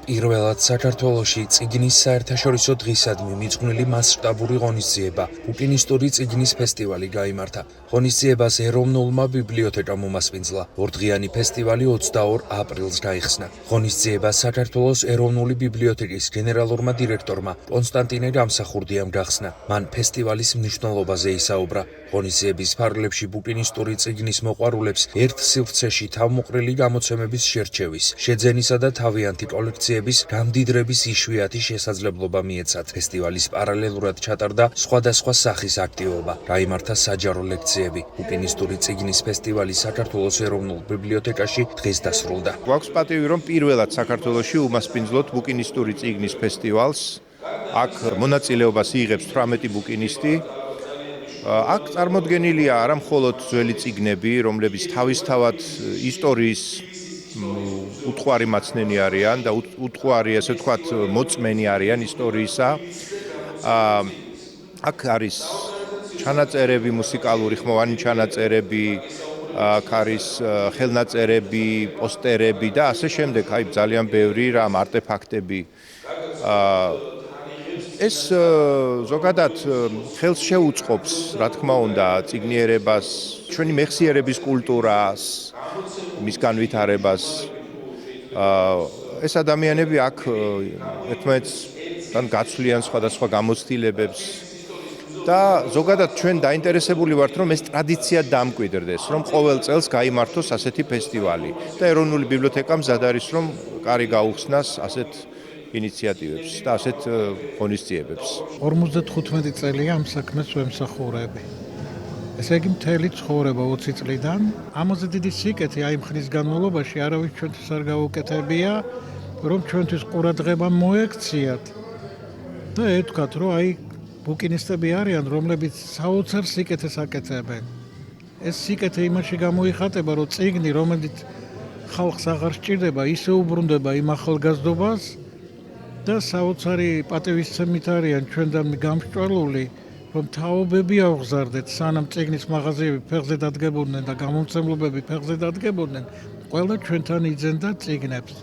პირველად საქართველოში წიგნის საერთაშორისო დღისადმი მიძღვნილი მასშტაბური ღონისძიება, ბუკინისტური წიგნის ფესტივალი გაიმართა. ღონისძიებას ეროვნულმა ბიბლიოთეკამ უმასპინძლა. ორდღიანი ფესტივალი 22 აპრილს გაიხსნა. ღონისძიებას საქართველოს ეროვნული ბიბლიოთეკის გენერალურმა დირექტორმა კონსტანტინე გამსახურდიამ გახსნა. მან ფესტივალის მნიშვნელობაზე ისაუბრა. ღონისძიების ფარგლებში ბუკინისტური წიგნის მოყვარულებს ერთ სივრცეში თავმოყრილი გამოცემების შერჩევის, შეძენისა და თავიანთი კოლექციების გამდიდრების იშვიათი შესაძლებლობა მიეცათ. ფესტივალის პარალელურად ჩატარდა სხვადასხვა სახის აქტივობა. გაიმართა საჯარო ლექციები. ბუკინისტური წიგნის ფესტივალი საქართველოს ეროვნულ ბიბლიოთეკაში დღეს დასრულდა. გვაქვს პატივი, რომ პირველად საქართველოში უმასპინძლოთ ბუკინისტური წიგნის ფესტივალს. აქ მონაწილეობას იღებს 18 ბუკინისტი. აქ წარმოდგენილია არა მხოლოდ ძველი წიგნები, რომლებიც თავისთავად ისტორიის უთხვარი მაცნენი არიან და უთხვარი, ასე ვთქვათ, მოწმენი არიან ისტორიისა. აქ არის ჩანაწერები, მუსიკალური ხმოვანი ჩანაწერები, აქ არის ხელნაწერები, პოსტერები და ასე შემდეგ, აი ძალიან ბევრი რამ, არტეფაქტები. ეს ზოგადად ხელს შეუწყობს, რა თქმა უნდა, წიგნიერებას, ჩვენი მეხსიერების კულტურას, მის განვითარებას. ეს ადამიანები აქ ერთმანეთთან გაცვლიან სხვადასხვა გამოცდილებებს და ზოგადად ჩვენ დაინტერესებული ვართ, რომ ეს ტრადიცია დამკვიდრდეს, რომ ყოველ წელს გაიმართოს ასეთი ფესტივალი და ეროვნული ბიბლიოთეკა მზად არის, რომ კარი გაუხსნას ასეთ ინიციატივებს და ასეთ ღონისძიებებს. 55 წელია ამ საქმეს ვემსახურები. ესე იგი მთელი ცხოვრება 20 წლიდან. ამაზე დიდი სიკეთე აი მხრის განმავლობაში არავის ჩვენთვის არ გაუკეთებია, რომ ჩვენთვის ყურადღება მოექციათ. და ეთქვათ, რომ აი ბუკინისტები არიან, რომლებიც საოცარ სიკეთეს აკეთებენ. ეს სიკეთე იმაში გამოიხატება, რომ წიგნი, რომელიც ხალხს აღარ სჭირდება, ისე უბრუნდება იმ ახალგაზრდობას და საოცარი პატივისცემით არიან ჩვენთან გამსჭვალული, რომ თაობები ავღზარდეთ, სანამ წიგნის მაღაზიები ფეხზე დადგებოდნენ და გამომცემლობები ფეხზე დადგებოდნენ, ყველა ჩვენთან იძენდა წიგნებს.